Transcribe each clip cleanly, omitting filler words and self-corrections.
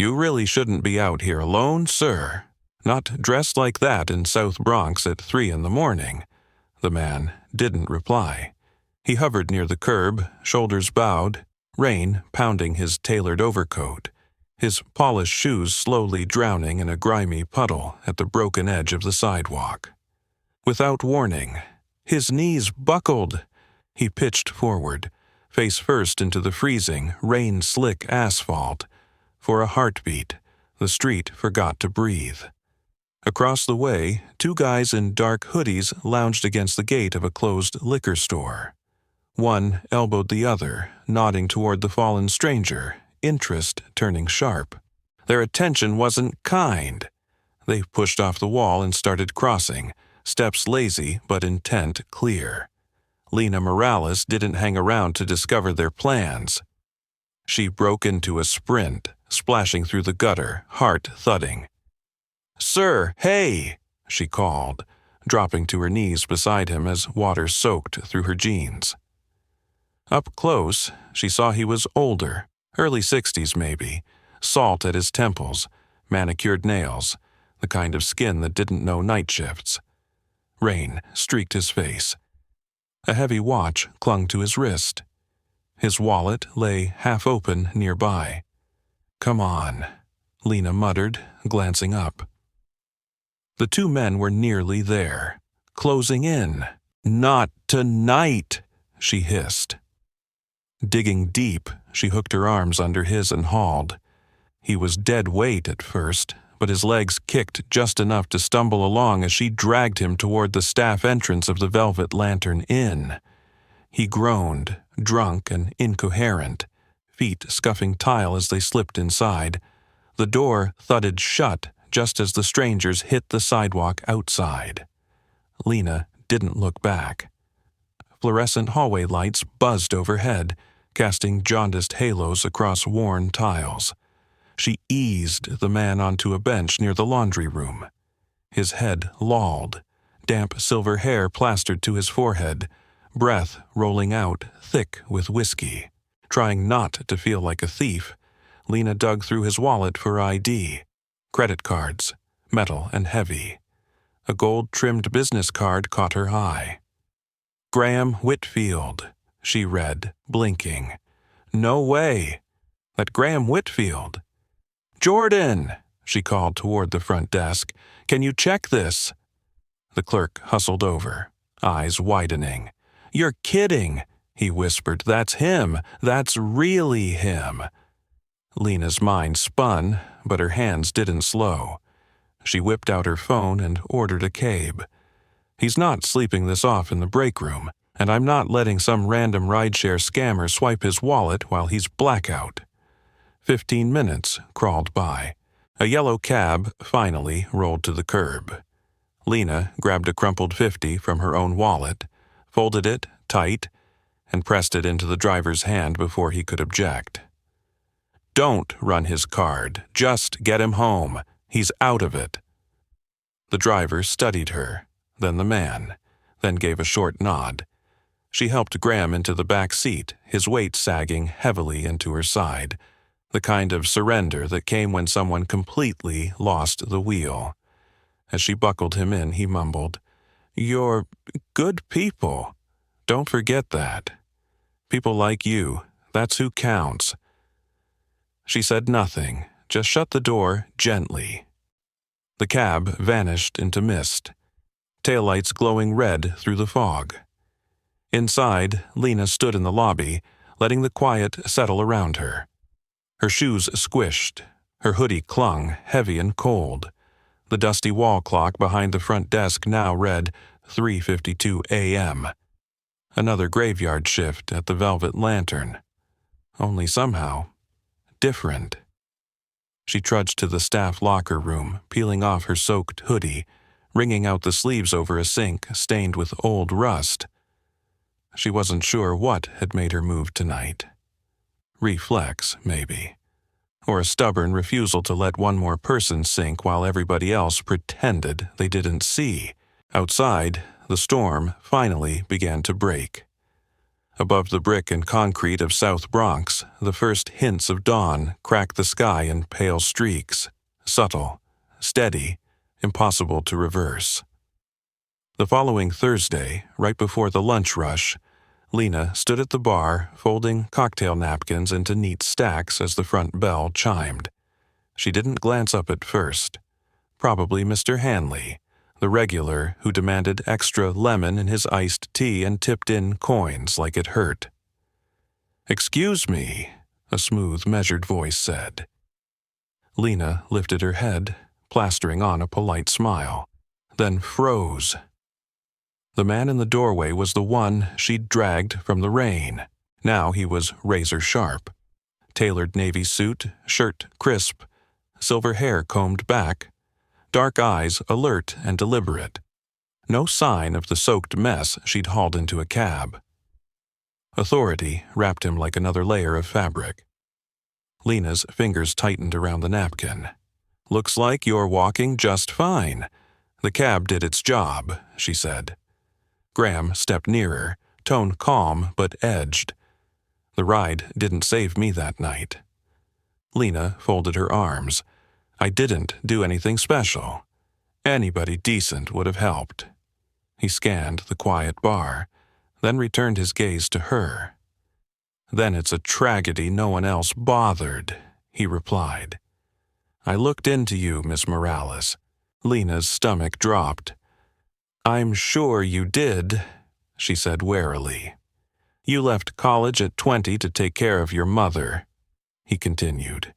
"You really shouldn't be out here alone, sir. Not dressed like that in South Bronx at 3 in the morning." The man didn't reply. He hovered near the curb, shoulders bowed, rain pounding his tailored overcoat, his polished shoes slowly drowning in a grimy puddle at the broken edge of the sidewalk. Without warning, his knees buckled. He pitched forward, face first into the freezing, rain-slick asphalt. For a heartbeat, the street forgot to breathe. Across the way, 2 guys in dark hoodies lounged against the gate of a closed liquor store. One elbowed the other, nodding toward the fallen stranger, interest turning sharp. Their attention wasn't kind. They pushed off the wall and started crossing, steps lazy but intent clear. Lena Morales didn't hang around to discover their plans. She broke into a sprint, splashing through the gutter, heart thudding. "Sir, hey!" she called, dropping to her knees beside him as water soaked through her jeans. Up close, she saw he was older, early 60s maybe, salt at his temples, manicured nails, the kind of skin that didn't know night shifts. Rain streaked his face. A heavy watch clung to his wrist. His wallet lay half open nearby. "Come on," Lena muttered, glancing up. The 2 men were nearly there, closing in. "Not tonight," she hissed. Digging deep, she hooked her arms under his and hauled. He was dead weight at first, but his legs kicked just enough to stumble along as she dragged him toward the staff entrance of the Velvet Lantern Inn. He groaned, drunk and incoherent, feet scuffing tile as they slipped inside. The door thudded shut just as the strangers hit the sidewalk outside. Lena didn't look back. Fluorescent hallway lights buzzed overhead, casting jaundiced halos across worn tiles. She eased the man onto a bench near the laundry room. His head lolled, damp silver hair plastered to his forehead, breath rolling out thick with whiskey. Trying not to feel like a thief, Lena dug through his wallet for ID. Credit cards, metal and heavy. A gold-trimmed business card caught her eye. "Graham Whitfield," she read, blinking. "No way! That Graham Whitfield." "Jordan," she called toward the front desk, "can you check this?" The clerk hustled over, eyes widening. "You're kidding," he whispered. "That's him. That's really him." Lena's mind spun, but her hands didn't slow. She whipped out her phone and ordered a cab. "He's not sleeping this off in the break room, and I'm not letting some random rideshare scammer swipe his wallet while he's blackout." 15 minutes crawled by. A yellow cab finally rolled to the curb. Lena grabbed a crumpled 50 from her own wallet, folded it tight, and pressed it into the driver's hand before he could object. "Don't run his card. Just get him home. He's out of it." The driver studied her, then the man, then gave a short nod. She helped Graham into the back seat, his weight sagging heavily into her side, the kind of surrender that came when someone completely lost the wheel. As she buckled him in, he mumbled, "You're good people. Don't forget that. People like you, that's who counts." She said nothing, just shut the door gently. The cab vanished into mist, taillights glowing red through the fog. Inside, Lena stood in the lobby, letting the quiet settle around her. Her shoes squished, her hoodie clung, heavy and cold. The dusty wall clock behind the front desk now read 3:52 a.m. Another graveyard shift at the Velvet Lantern. Only somehow different. She trudged to the staff locker room, peeling off her soaked hoodie, wringing out the sleeves over a sink stained with old rust. She wasn't sure what had made her move tonight. Reflex, maybe. Or a stubborn refusal to let one more person sink while everybody else pretended they didn't see. Outside, the storm finally began to break. Above the brick and concrete of South Bronx, the first hints of dawn cracked the sky in pale streaks, subtle, steady, impossible to reverse. The following Thursday, right before the lunch rush, Lena stood at the bar, folding cocktail napkins into neat stacks as the front bell chimed. She didn't glance up at first. Probably Mr. Hanley, the regular who demanded extra lemon in his iced tea and tipped in coins like it hurt. "Excuse me," a smooth, measured voice said. Lena lifted her head, plastering on a polite smile, then froze. The man in the doorway was the one she'd dragged from the rain. Now he was razor-sharp. Tailored navy suit, shirt crisp, silver hair combed back, dark eyes alert and deliberate. No sign of the soaked mess she'd hauled into a cab. Authority wrapped him like another layer of fabric. Lena's fingers tightened around the napkin. "Looks like you're walking just fine. The cab did its job," she said. Graham stepped nearer, tone calm but edged. "The ride didn't save me that night." Lena folded her arms. "I didn't do anything special. Anybody decent would have helped." He scanned the quiet bar, then returned his gaze to her. "Then it's a tragedy no one else bothered," he replied. "I looked into you, Miss Morales." Lena's stomach dropped. "I'm sure you did," she said warily. "You left college at 20 to take care of your mother," he continued.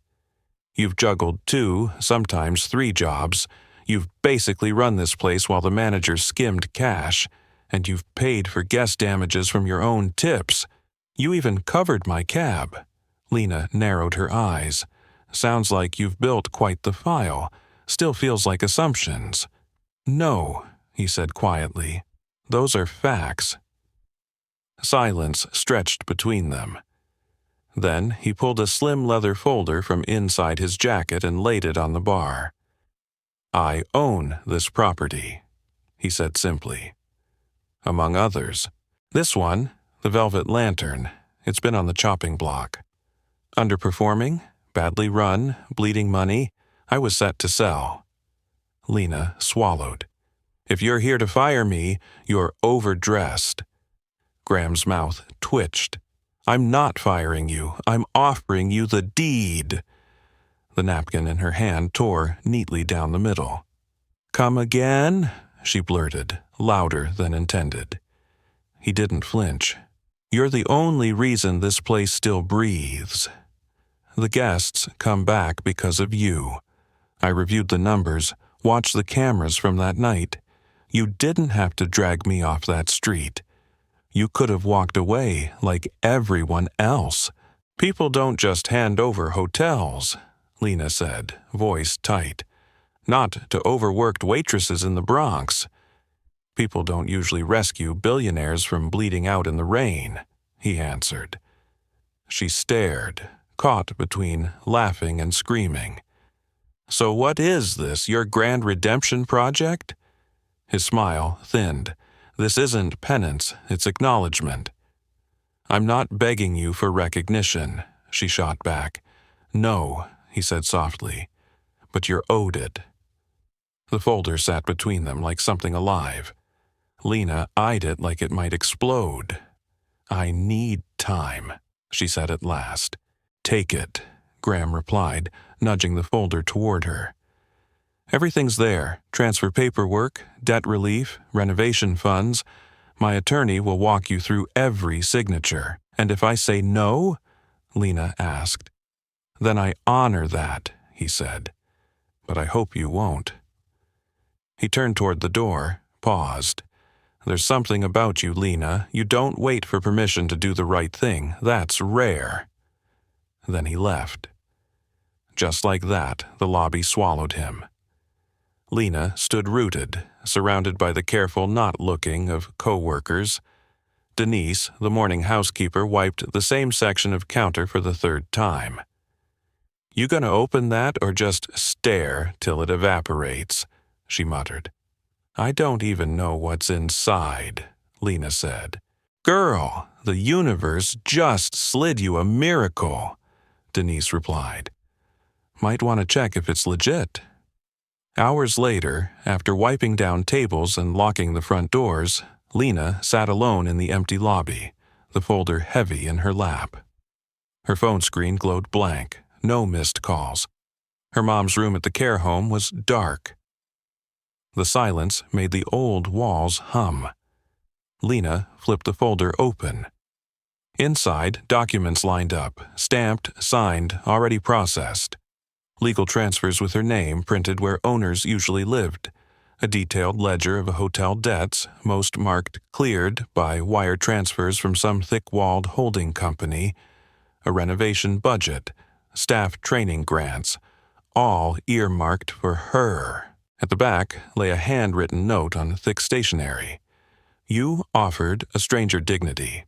"You've juggled 2, sometimes 3 jobs. You've basically run this place while the manager skimmed cash, and you've paid for guest damages from your own tips. You even covered my cab." Lena narrowed her eyes. "Sounds like you've built quite the file. Still feels like assumptions." "No," he said quietly. "Those are facts." Silence stretched between them. Then he pulled a slim leather folder from inside his jacket and laid it on the bar. "I own this property," he said simply. "Among others. This one, the Velvet Lantern, it's been on the chopping block. Underperforming, badly run, bleeding money, I was set to sell." Lena swallowed. "If you're here to fire me, you're overdressed." Graham's mouth twitched. "I'm not firing you. I'm offering you the deed." The napkin in her hand tore neatly down the middle. "Come again?" she blurted, louder than intended. He didn't flinch. "You're the only reason this place still breathes. The guests come back because of you. I reviewed the numbers, watched the cameras from that night. You didn't have to drag me off that street. You could have walked away like everyone else. People don't just hand over hotels," Lena said, voice tight. "Not to overworked waitresses in the Bronx. People don't usually rescue billionaires from bleeding out in the rain," he answered. She stared, caught between laughing and screaming. "So what is this, your grand redemption project?" His smile thinned. "This isn't penance, it's acknowledgement." "I'm not begging you for recognition," she shot back. "No," he said softly, "but you're owed it." The folder sat between them like something alive. Lena eyed it like it might explode. "I need time," she said at last. "Take it," Graham replied, nudging the folder toward her. "Everything's there. Transfer paperwork, debt relief, renovation funds. My attorney will walk you through every signature. And if I say no?" Lena asked. "Then I honor that," he said. "But I hope you won't." He turned toward the door, paused. "There's something about you, Lena. You don't wait for permission to do the right thing. That's rare." Then he left. Just like that, the lobby swallowed him. Lena stood rooted, surrounded by the careful not-looking of co-workers. Denise, the morning housekeeper, wiped the same section of counter for the 3rd time. "You gonna open that or just stare till it evaporates?" she muttered. "I don't even know what's inside," Lena said. "Girl, The universe just slid you a miracle, Denise replied. Might want to check if it's legit. Hours later, after wiping down tables and locking the front doors, Lena sat alone in the empty lobby, the folder heavy in her lap. Her phone screen glowed blank, no missed calls. Her mom's room at the care home was dark. The silence made the old walls hum. Lena flipped the folder open. Inside, documents lined up, stamped, signed, already processed. Legal transfers with her name printed where owners usually lived. A detailed ledger of hotel debts, most marked cleared by wire transfers from some thick-walled holding company. A renovation budget, staff training grants, all earmarked for her. At the back lay a handwritten note on thick stationery. You offered a stranger dignity.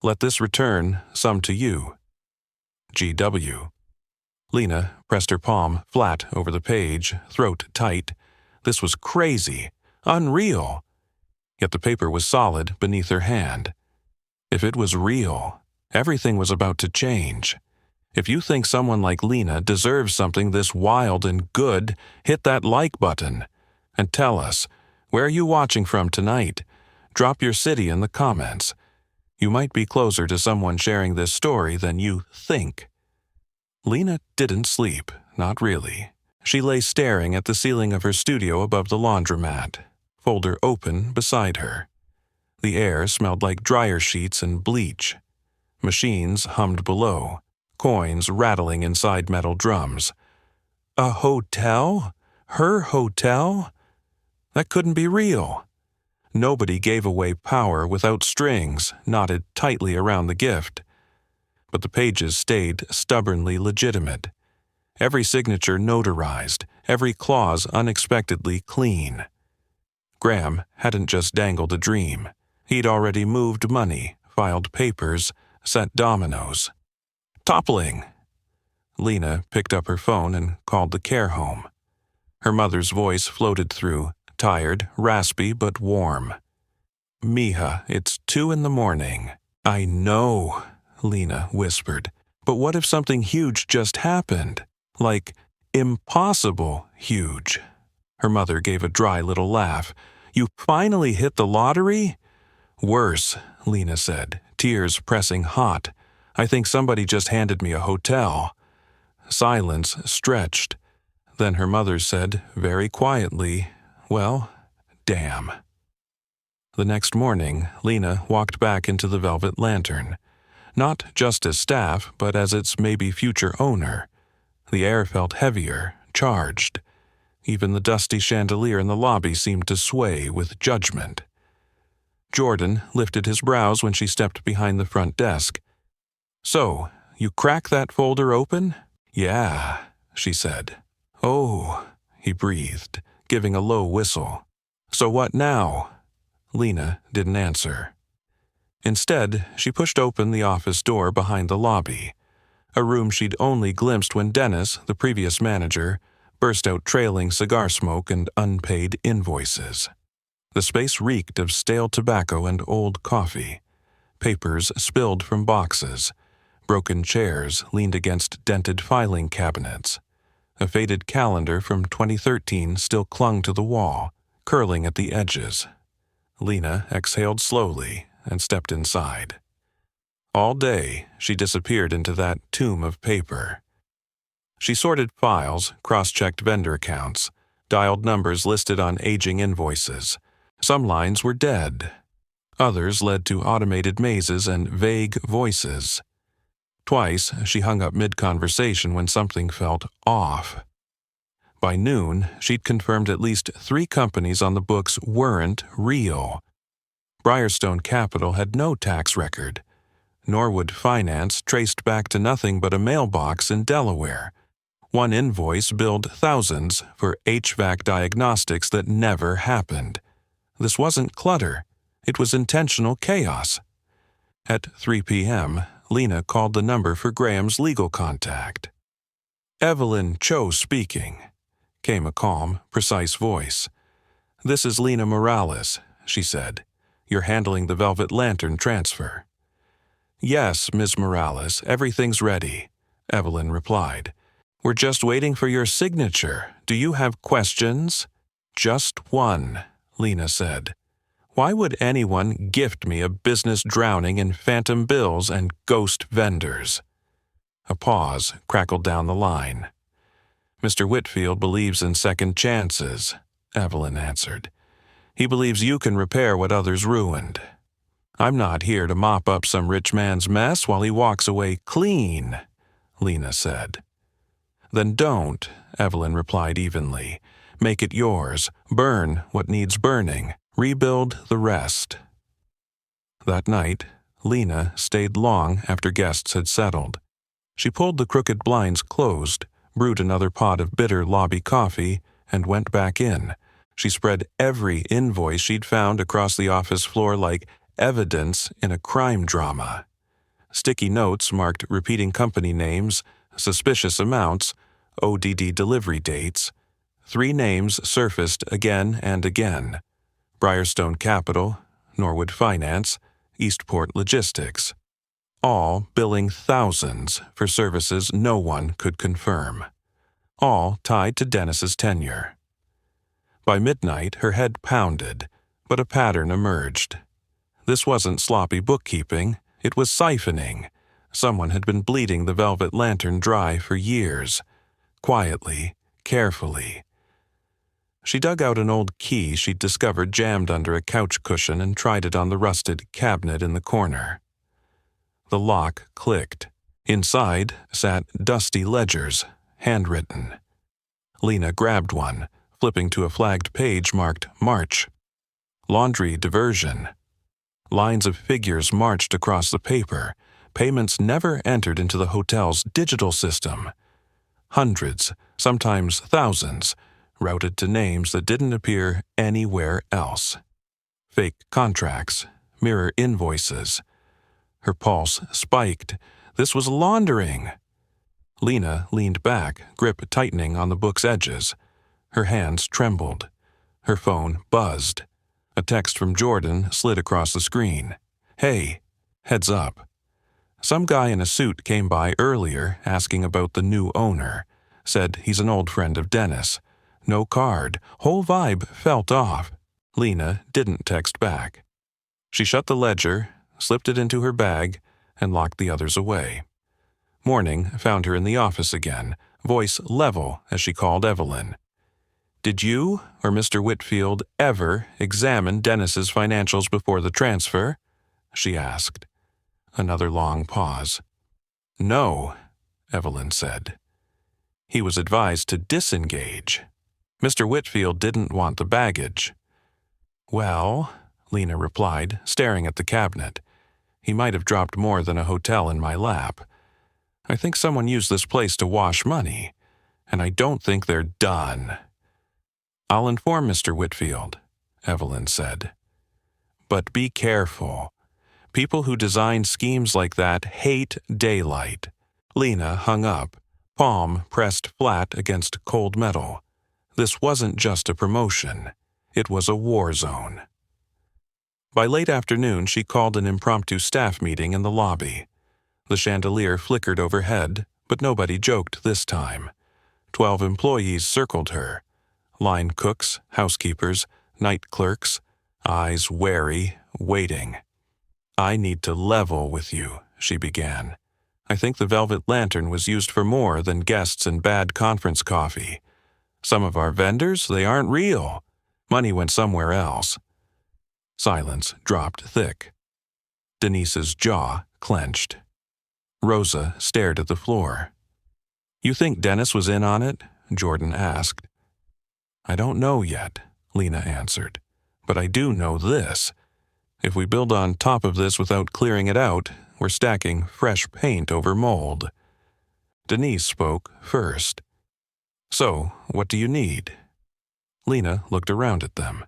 Let this return some to you. G.W. Lena pressed her palm flat over the page, throat tight. This was crazy, unreal. Yet the paper was solid beneath her hand. If it was real, everything was about to change. If you think someone like Lena deserves something this wild and good, hit that like button. And tell us, where are you watching from tonight? Drop your city in the comments. You might be closer to someone sharing this story than you think. Lena didn't sleep, not really. She lay staring at the ceiling of her studio above the laundromat, folder open beside her. The air smelled like dryer sheets and bleach. Machines hummed below, coins rattling inside metal drums. A hotel? Her hotel? That couldn't be real. Nobody gave away power without strings knotted tightly around the gift. But the pages stayed stubbornly legitimate. Every signature notarized, every clause unexpectedly clean. Graham hadn't just dangled a dream. He'd already moved money, filed papers, set dominoes. Toppling! Lena picked up her phone and called the care home. Her mother's voice floated through, tired, raspy, but warm. Mija, it's 2 a.m. I know, Lena whispered. But what if something huge just happened? Like, impossible huge. Her mother gave a dry little laugh. You finally hit the lottery? Worse, Lena said, tears pressing hot. I think somebody just handed me a hotel. Silence stretched. Then her mother said, very quietly, well, damn. The next morning, Lena walked back into the Velvet Lantern. Not just as staff, but as its maybe future owner. The air felt heavier, charged. Even the dusty chandelier in the lobby seemed to sway with judgment. Jordan lifted his brows when she stepped behind the front desk. So, you crack that folder open? Yeah, she said. Oh, he breathed, giving a low whistle. So what now? Lena didn't answer. Instead, she pushed open the office door behind the lobby, a room she'd only glimpsed when Dennis, the previous manager, burst out trailing cigar smoke and unpaid invoices. The space reeked of stale tobacco and old coffee. Papers spilled from boxes. Broken chairs leaned against dented filing cabinets. A faded calendar from 2013 still clung to the wall, curling at the edges. Lena exhaled slowly and stepped inside. All day, she disappeared into that tomb of paper. She sorted files, cross-checked vendor accounts, dialed numbers listed on aging invoices. Some lines were dead. Others led to automated mazes and vague voices. Twice, she hung up mid-conversation when something felt off. By noon, she'd confirmed at least 3 companies on the books weren't real. Briarstone Capital had no tax record. Norwood Finance traced back to nothing but a mailbox in Delaware. One invoice billed thousands for HVAC diagnostics that never happened. This wasn't clutter. It was intentional chaos. At 3 p.m., Lena called the number for Graham's legal contact. Evelyn Cho speaking, came a calm, precise voice. This is Lena Morales, she said. You're handling the Velvet Lantern transfer. "Yes, Ms. Morales, everything's ready," Evelyn replied. "We're just waiting for your signature. Do you have questions?" "Just one," Lena said. "Why would anyone gift me a business drowning in phantom bills and ghost vendors?" A pause crackled down the line. "Mr. Whitfield believes in second chances," Evelyn answered. "He believes you can repair what others ruined. I'm not here to mop up some rich man's mess while he walks away clean," Lena said. "Then don't," Evelyn replied evenly. "Make it yours. Burn what needs burning. Rebuild the rest." That night, Lena stayed long after guests had settled. She pulled the crooked blinds closed, brewed another pot of bitter lobby coffee, and went back in. She spread every invoice she'd found across the office floor like evidence in a crime drama. Sticky notes marked repeating company names, suspicious amounts, ODD delivery dates. 3 names surfaced again and again: Briarstone Capital, Norwood Finance, Eastport Logistics, all billing thousands for services no one could confirm, all tied to Dennis's tenure. By midnight, her head pounded, but a pattern emerged. This wasn't sloppy bookkeeping, it was siphoning. Someone had been bleeding the Velvet Lantern dry for years, quietly, carefully. She dug out an old key she'd discovered jammed under a couch cushion and tried it on the rusted cabinet in the corner. The lock clicked. Inside sat dusty ledgers, handwritten. Lena grabbed one, flipping to a flagged page marked March. Laundry diversion. Lines of figures marched across the paper. Payments never entered into the hotel's digital system. Hundreds, sometimes thousands, routed to names that didn't appear anywhere else. Fake contracts, mirror invoices. Her pulse spiked. This was laundering. Lena leaned back, grip tightening on the book's edges. Her hands trembled. Her phone buzzed. A text from Jordan slid across the screen. "Hey, heads up." Some guy in a suit came by earlier asking about the new owner. Said he's an old friend of Dennis. No card. Whole vibe felt off. Lena didn't text back. She shut the ledger, slipped it into her bag, and locked the others away. Morning found her in the office again, voice level as she called Evelyn. "Did you or Mr. Whitfield ever examine Dennis's financials before the transfer?" she asked. Another long pause. "No," Evelyn said. He was advised to disengage. Mr. Whitfield didn't want the baggage. "Well," Lena replied, staring at the cabinet, "he might have dropped more than a hotel in my lap. I think someone used this place to wash money, and I don't think they're done." "I'll inform Mr. Whitfield," Evelyn said. "But be careful. People who design schemes like that hate daylight." Lena hung up, palm pressed flat against cold metal. This wasn't just a promotion. It was a war zone. By late afternoon, she called an impromptu staff meeting in the lobby. The chandelier flickered overhead, but nobody joked this time. 12 employees circled her. Line cooks, housekeepers, night clerks, eyes wary, waiting. "I need to level with you," she began. "I think the Velvet Lantern was used for more than guests and bad conference coffee. Some of our vendors, they aren't real. Money went somewhere else." Silence dropped thick. Denise's jaw clenched. Rosa stared at the floor. "You think Dennis was in on it?" Jordan asked. "I don't know yet," Lena answered. "But I do know this. If we build on top of this without clearing it out, we're stacking fresh paint over mold." Denise spoke first. "So, what do you need?" Lena looked around at them.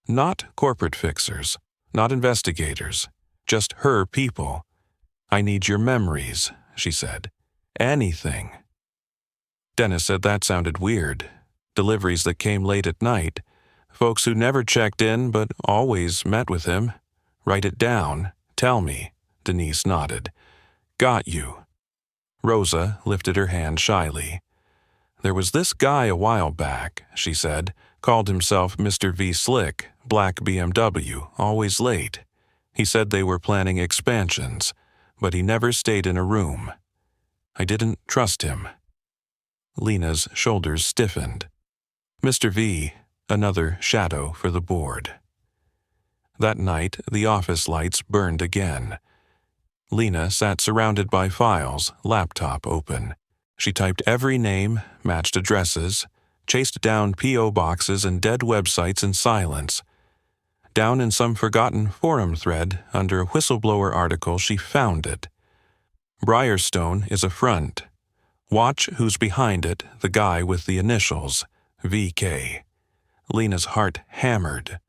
Not corporate fixers, not investigators, just her people. "I need your memories," she said. "Anything." Dennis said that sounded weird. Deliveries that came late at night. Folks who never checked in but always met with him. "Write it down. Tell me," Denise nodded. Got you. Rosa lifted her hand shyly. There was this guy a while back, she said, called himself Mr. V. Slick, black BMW, always late. He said they were planning expansions, but he never stayed in a room. I didn't trust him. Lena's shoulders stiffened. Mr. V, another shadow for the board. That night, the office lights burned again. Lena sat surrounded by files, laptop open. She typed every name, matched addresses, chased down P.O. boxes and dead websites in silence. Down in some forgotten forum thread, under a whistleblower article, she found it. Briarstone is a front. Watch who's behind it, the guy with the initials, VK. Lena's heart hammered.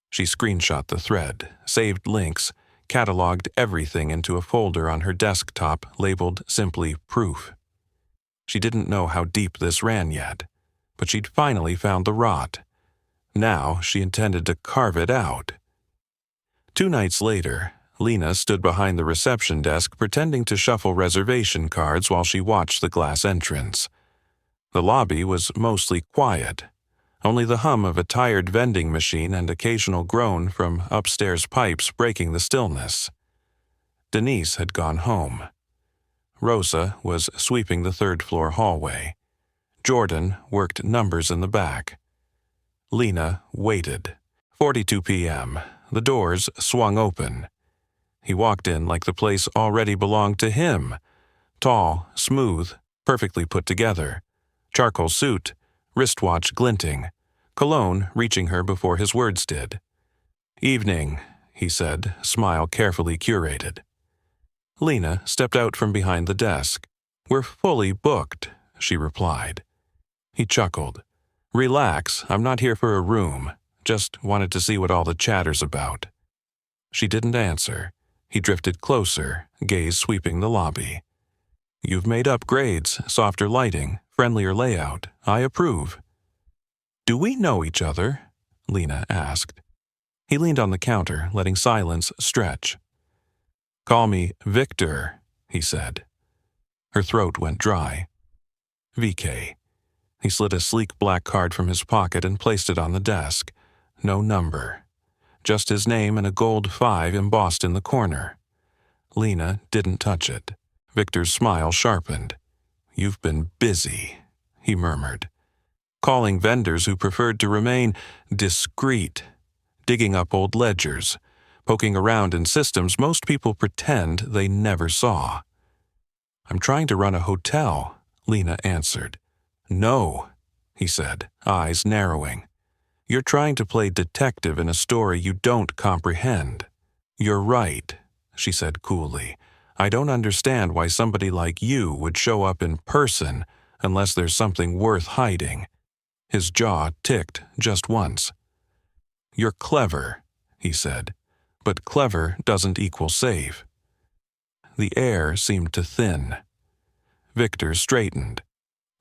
She screenshot the thread, saved links, cataloged everything into a folder on her desktop labeled simply Proof. She didn't know how deep this ran yet, but she'd finally found the rot. Now she intended to carve it out. 2 nights later, Lena stood behind the reception desk pretending to shuffle reservation cards while she watched the glass entrance. The lobby was mostly quiet. Only the hum of a tired vending machine and occasional groan from upstairs pipes breaking the stillness. Denise had gone home. Rosa was sweeping the third-floor hallway. Jordan worked numbers in the back. Lena waited. 42 p.m. The doors swung open. He walked in like the place already belonged to him. Tall, smooth, perfectly put together. Charcoal suit, wristwatch glinting, cologne reaching her before his words did. Evening, he said, smile carefully curated. Lena stepped out from behind the desk. We're fully booked, she replied. He chuckled. Relax, I'm not here for a room. Just wanted to see what all the chatter's about. She didn't answer. He drifted closer, gaze sweeping the lobby. You've made upgrades, softer lighting, friendlier layout. I approve. Do we know each other? Lena asked. He leaned on the counter, letting silence stretch. Call me Victor, he said. Her throat went dry. VK. He slid a sleek black card from his pocket and placed it on the desk. No number. Just his name and a gold 5 embossed in the corner. Lena didn't touch it. Victor's smile sharpened. You've been busy, he murmured. Calling vendors who preferred to remain discreet. Digging up old ledgers. Poking around in systems most people pretend they never saw. I'm trying to run a hotel, Lena answered. No, he said, eyes narrowing. You're trying to play detective in a story you don't comprehend. You're right, she said coolly. I don't understand why somebody like you would show up in person unless there's something worth hiding. His jaw ticked just once. You're clever, he said, but clever doesn't equal safe. The air seemed to thin. Victor straightened.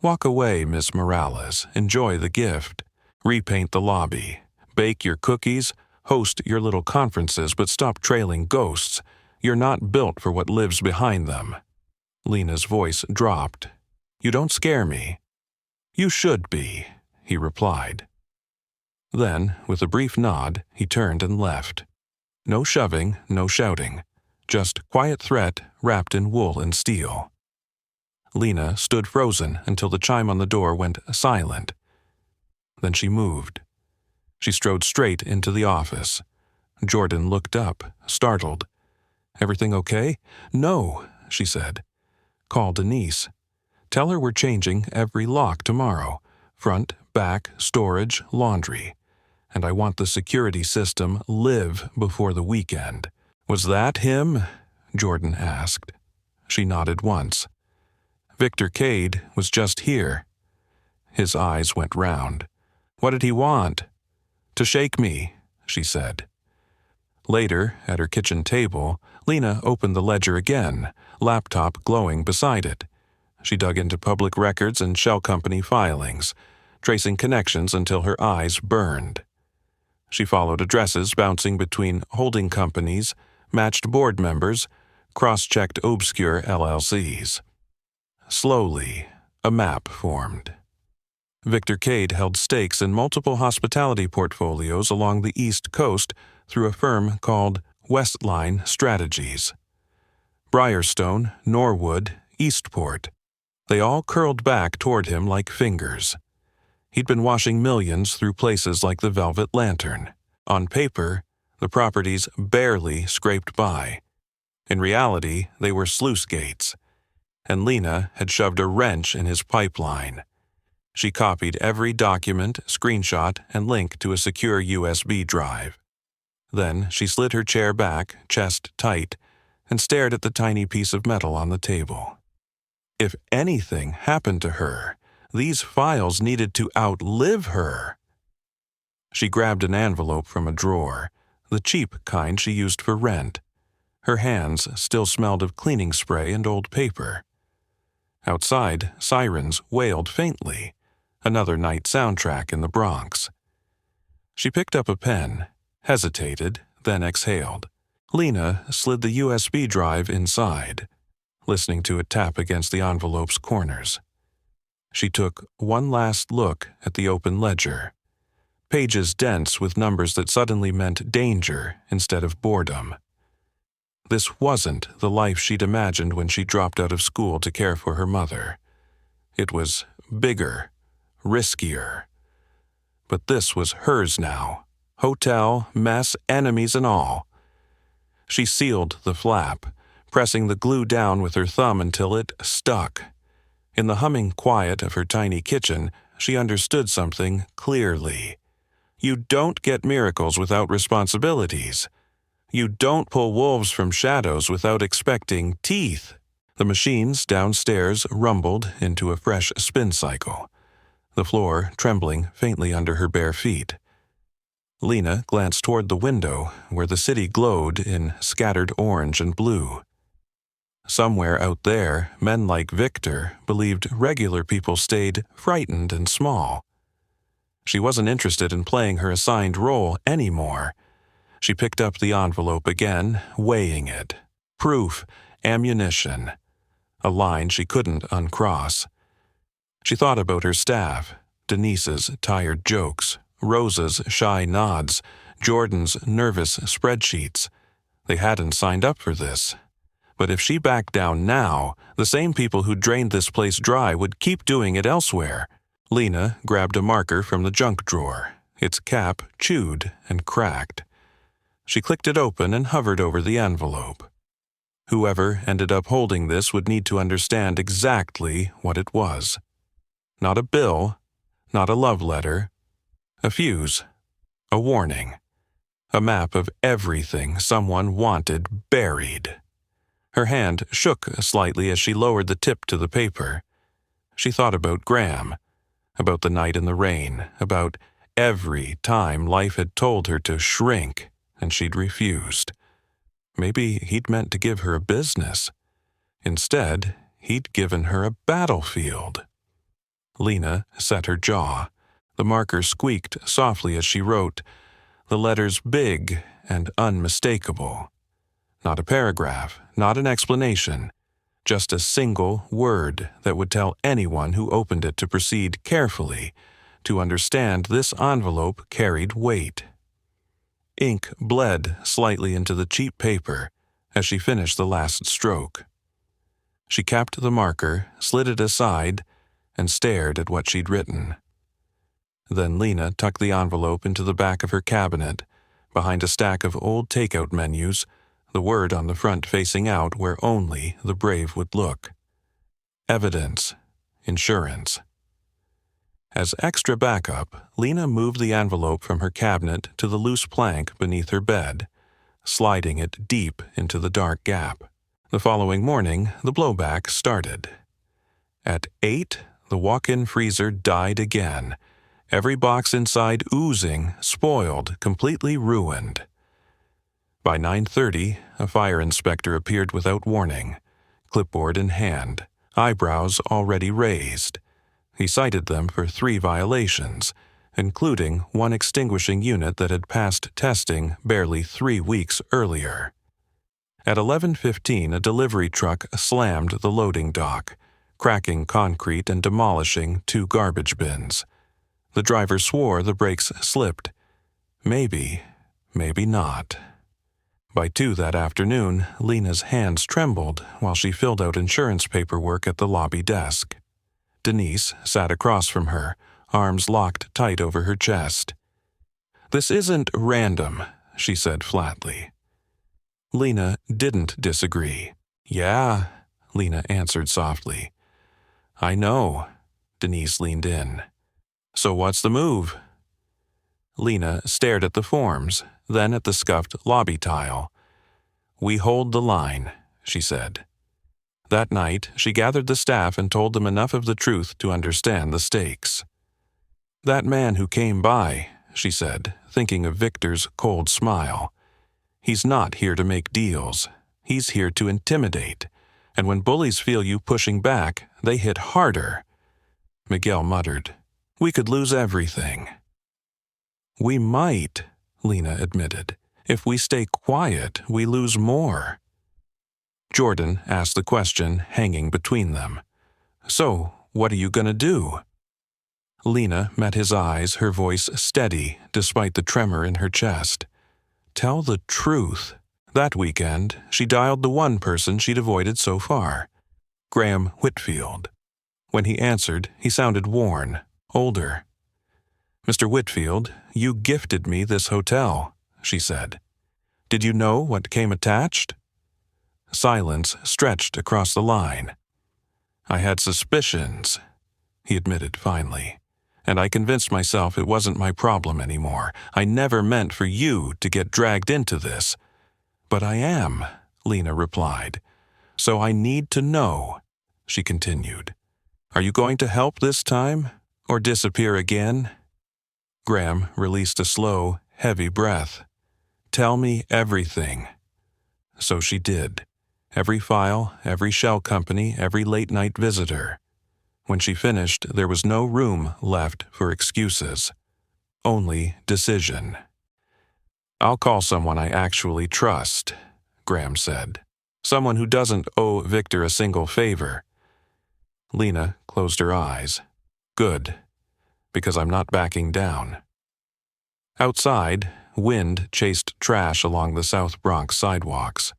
Walk away, Miss Morales. Enjoy the gift. Repaint the lobby. Bake your cookies. Host your little conferences, but stop trailing ghosts. You're not built for what lives behind them. Lena's voice dropped. You don't scare me. You should be, he replied. Then, with a brief nod, he turned and left. No shoving, no shouting. Just quiet threat wrapped in wool and steel. Lena stood frozen until the chime on the door went silent. Then she moved. She strode straight into the office. Jordan looked up, startled. Everything okay? No, she said. Call Denise. Tell her we're changing every lock tomorrow. Front, back, storage, laundry. And I want the security system live before the weekend. Was that him? Jordan asked. She nodded once. Victor Cade was just here. His eyes went round. What did he want? To shake me, she said. Later, at her kitchen table, Lena opened the ledger again, laptop glowing beside it. She dug into public records and shell company filings, tracing connections until her eyes burned. She followed addresses bouncing between holding companies, matched board members, cross-checked obscure LLCs. Slowly, a map formed. Victor Cade held stakes in multiple hospitality portfolios along the East Coast through a firm called Westline Strategies. Briarstone, Norwood, Eastport. They all curled back toward him like fingers. He'd been washing millions through places like the Velvet Lantern. On paper, the properties barely scraped by. In reality, they were sluice gates, and Lena had shoved a wrench in his pipeline. She copied every document, screenshot, and link to a secure USB drive. Then she slid her chair back, chest tight, and stared at the tiny piece of metal on the table. If anything happened to her, these files needed to outlive her. She grabbed an envelope from a drawer, the cheap kind she used for rent. Her hands still smelled of cleaning spray and old paper. Outside, sirens wailed faintly, another night soundtrack in the Bronx. She picked up a pen, hesitated, then exhaled. Lena slid the USB drive inside, listening to it tap against the envelope's corners. She took one last look at the open ledger, pages dense with numbers that suddenly meant danger instead of boredom. This wasn't the life she'd imagined when she dropped out of school to care for her mother. It was bigger, riskier. But this was hers now. Hotel, mess, enemies and all. She sealed the flap, pressing the glue down with her thumb until it stuck. In the humming quiet of her tiny kitchen, she understood something clearly. You don't get miracles without responsibilities. You don't pull wolves from shadows without expecting teeth. The machines downstairs rumbled into a fresh spin cycle, the floor trembling faintly under her bare feet. Lena glanced toward the window, where the city glowed in scattered orange and blue. Somewhere out there, men like Victor believed regular people stayed frightened and small. She wasn't interested in playing her assigned role anymore. She picked up the envelope again, weighing it. Proof, ammunition. A line she couldn't uncross. She thought about her staff, Denise's tired jokes, Rosa's shy nods, Jordan's nervous spreadsheets. They hadn't signed up for this. But if she backed down now, the same people who drained this place dry would keep doing it elsewhere. Lena grabbed a marker from the junk drawer, its cap chewed and cracked. She clicked it open and hovered over the envelope. Whoever ended up holding this would need to understand exactly what it was. Not a bill, not a love letter, a fuse, a warning, a map of everything someone wanted buried. Her hand shook slightly as she lowered the tip to the paper. She thought about Graham, about the night in the rain, about every time life had told her to shrink and she'd refused. Maybe he'd meant to give her a business. Instead, he'd given her a battlefield. Lena set her jaw. The marker squeaked softly as she wrote, the letters big and unmistakable. Not a paragraph, not an explanation, just a single word that would tell anyone who opened it to proceed carefully, to understand this envelope carried weight. Ink bled slightly into the cheap paper as she finished the last stroke. She capped the marker, slid it aside, and stared at what she'd written. Then Lena tucked the envelope into the back of her cabinet, behind a stack of old takeout menus, the word on the front facing out where only the brave would look. Evidence. Insurance. As extra backup, Lena moved the envelope from her cabinet to the loose plank beneath her bed, sliding it deep into the dark gap. The following morning, the blowback started. At 8, the walk-in freezer died again, every box inside oozing, spoiled, completely ruined. By 9:30, a fire inspector appeared without warning, clipboard in hand, eyebrows already raised. He cited them for 3 violations, including one extinguishing unit that had passed testing barely 3 weeks earlier. At 11:15, a delivery truck slammed the loading dock, cracking concrete and demolishing 2 garbage bins. The driver swore the brakes slipped. Maybe not. By 2 that afternoon, Lena's hands trembled while she filled out insurance paperwork at the lobby desk. Denise sat across from her, arms locked tight over her chest. "This isn't random," she said flatly. Lena didn't disagree. "Yeah," Lena answered softly. "I know." Denise leaned in. "So what's the move?" Lena stared at the forms, then at the scuffed lobby tile. "We hold the line," she said. That night, she gathered the staff and told them enough of the truth to understand the stakes. "That man who came by," she said, thinking of Victor's cold smile. "He's not here to make deals. He's here to intimidate. And when bullies feel you pushing back, they hit harder." Miguel muttered, "We could lose everything." "We might," Lena admitted. "If we stay quiet, we lose more." Jordan asked the question hanging between them. "So, what are you going to do?" Lena met his eyes, her voice steady despite the tremor in her chest. Tell the truth. That weekend, she dialed the one person she'd avoided so far, Graham Whitfield. When he answered, he sounded worn, older. "Mr. Whitfield, you gifted me this hotel," she said. "Did you know what came attached?" Silence stretched across the line. "I had suspicions," he admitted finally, "and I convinced myself it wasn't my problem anymore. I never meant for you to get dragged into this." "But I am," Lena replied. "So I need to know," she continued. "Are you going to help this time, or disappear again?" Graham released a slow, heavy breath. "Tell me everything." So she did. Every file, every shell company, every late-night visitor. When she finished, there was no room left for excuses. Only decision. "I'll call someone I actually trust," Graham said. "Someone who doesn't owe Victor a single favor." Lena closed her eyes. "Good, because I'm not backing down." Outside, wind chased trash along the South Bronx sidewalks.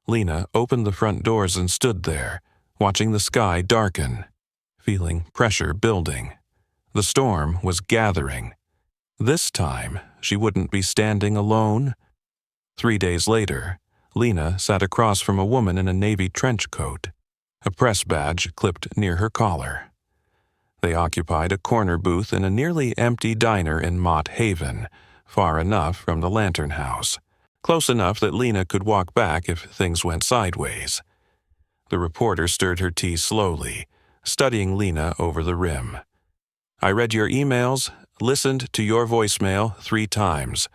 Lena opened the front doors and stood there, watching the sky darken, feeling pressure building. The storm was gathering. This time, she wouldn't be standing alone. 3 days later, Lena sat across from a woman in a navy trench coat, a press badge clipped near her collar. They occupied a corner booth in a nearly empty diner in Mott Haven, far enough from the Lantern House, close enough that Lena could walk back if things went sideways. The reporter stirred her tea slowly, studying Lena over the rim. "I read your emails, listened to your voicemail 3 times.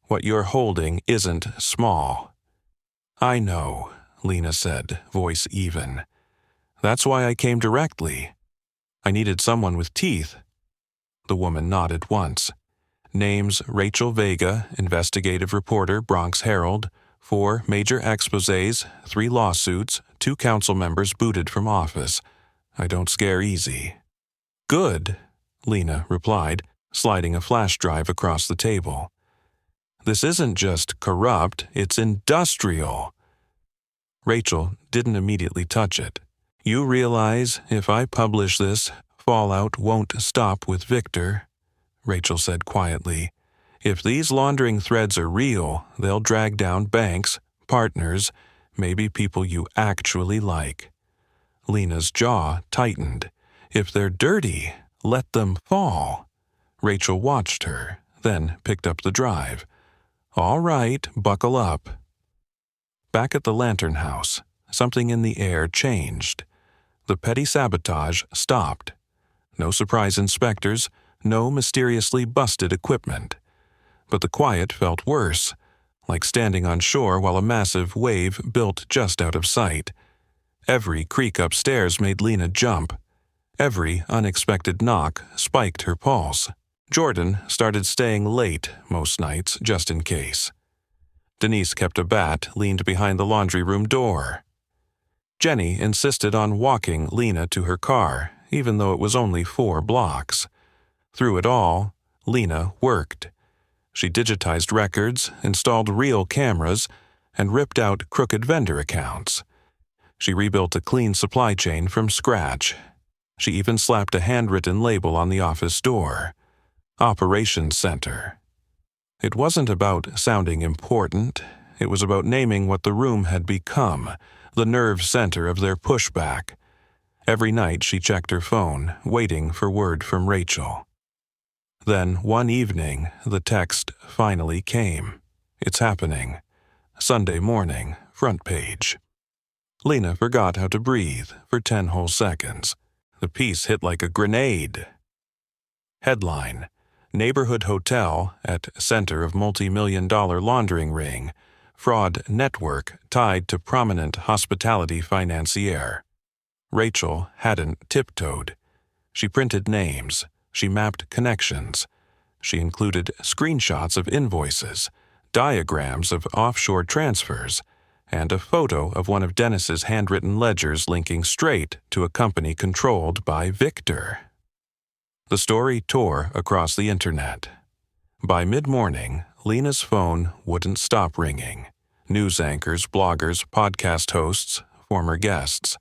What you're holding isn't small." "I know," Lena said, voice even. "That's why I came directly. I needed someone with teeth." The woman nodded once. "Names Rachel Vega, investigative reporter, Bronx Herald, 4 major exposés, 3 lawsuits, 2 council members booted from office. I don't scare easy." "Good," Lena replied, sliding a flash drive across the table. "This isn't just corrupt, it's industrial." Rachel didn't immediately touch it. "You realize if I publish this, fallout won't stop with Victor," Rachel said quietly. "If these laundering threads are real, they'll drag down banks, partners, maybe people you actually like." Lena's jaw tightened. "If they're dirty, let them fall." Rachel watched her, then picked up the drive. "All right, buckle up." Back at the Lantern House, something in the air changed. The petty sabotage stopped. No surprise inspectors, no mysteriously busted equipment. But the quiet felt worse, like standing on shore while a massive wave built just out of sight. Every creak upstairs made Lena jump. Every unexpected knock spiked her pulse. Jordan started staying late most nights just in case. Denise kept a bat leaned behind the laundry room door. Jenny insisted on walking Lena to her car, even though it was only 4 blocks. Through it all, Lena worked. She digitized records, installed real cameras, and ripped out crooked vendor accounts. She rebuilt a clean supply chain from scratch. She even slapped a handwritten label on the office door. Operations Center. It wasn't about sounding important. It was about naming what the room had become, the nerve center of their pushback. Every night she checked her phone, waiting for word from Rachel. Then, one evening, the text finally came. It's happening. Sunday morning, front page. Lena forgot how to breathe for 10 whole seconds. The piece hit like a grenade. Headline: Neighborhood hotel at center of multi-million-dollar laundering ring. Fraud network tied to prominent hospitality financier. Rachel hadn't tiptoed. She printed names. She mapped connections. She included screenshots of invoices, diagrams of offshore transfers, and a photo of one of Dennis's handwritten ledgers linking straight to a company controlled by Victor. The story tore across the internet. By mid-morning, Lena's phone wouldn't stop ringing. News anchors, bloggers, podcast hosts, former guests.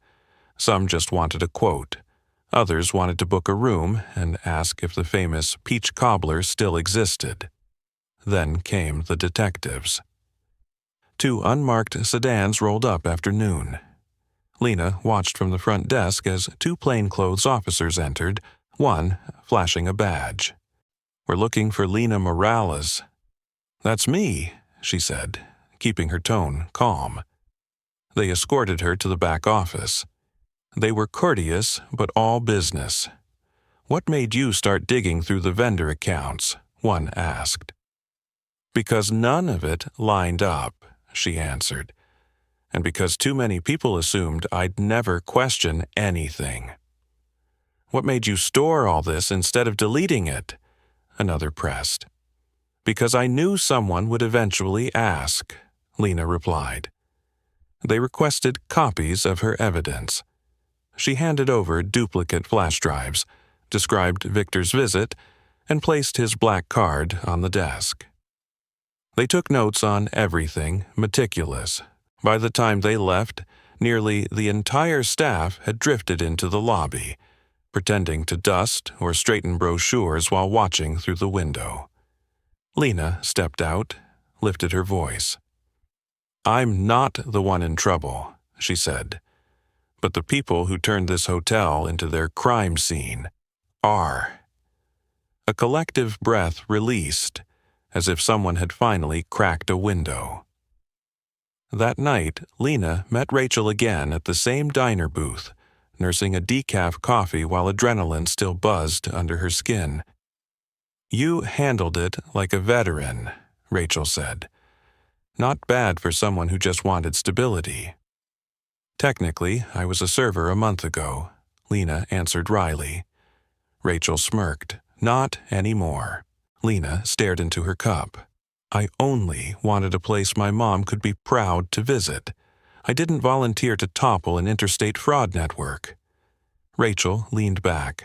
Some just wanted a quote. Others wanted to book a room and ask if the famous peach cobbler still existed. Then came the detectives. 2 unmarked sedans rolled up after noon. Lena watched from the front desk as 2 plainclothes officers entered, one flashing a badge. "We're looking for Lena Morales." "That's me," she said, keeping her tone calm. They escorted her to the back office. They were courteous, but all business. "What made you start digging through the vendor accounts?" one asked. "Because none of it lined up," she answered, "and because too many people assumed I'd never question anything." "What made you store all this instead of deleting it?" another pressed. "Because I knew someone would eventually ask," Lena replied. They requested copies of her evidence. She handed over duplicate flash drives, described Victor's visit, and placed his black card on the desk. They took notes on everything, meticulous. By the time they left, nearly the entire staff had drifted into the lobby, pretending to dust or straighten brochures while watching through the window. Lena stepped out, lifted her voice. "I'm not the one in trouble," she said, "but the people who turned this hotel into their crime scene are." A collective breath released, as if someone had finally cracked a window. That night, Lena met Rachel again at the same diner booth, nursing a decaf coffee while adrenaline still buzzed under her skin. "You handled it like a veteran," Rachel said. "Not bad for someone who just wanted stability." "Technically, I was a server a month ago," Lena answered wryly. Rachel smirked. "Not anymore." Lena stared into her cup. "I only wanted a place my mom could be proud to visit. I didn't volunteer to topple an interstate fraud network." Rachel leaned back.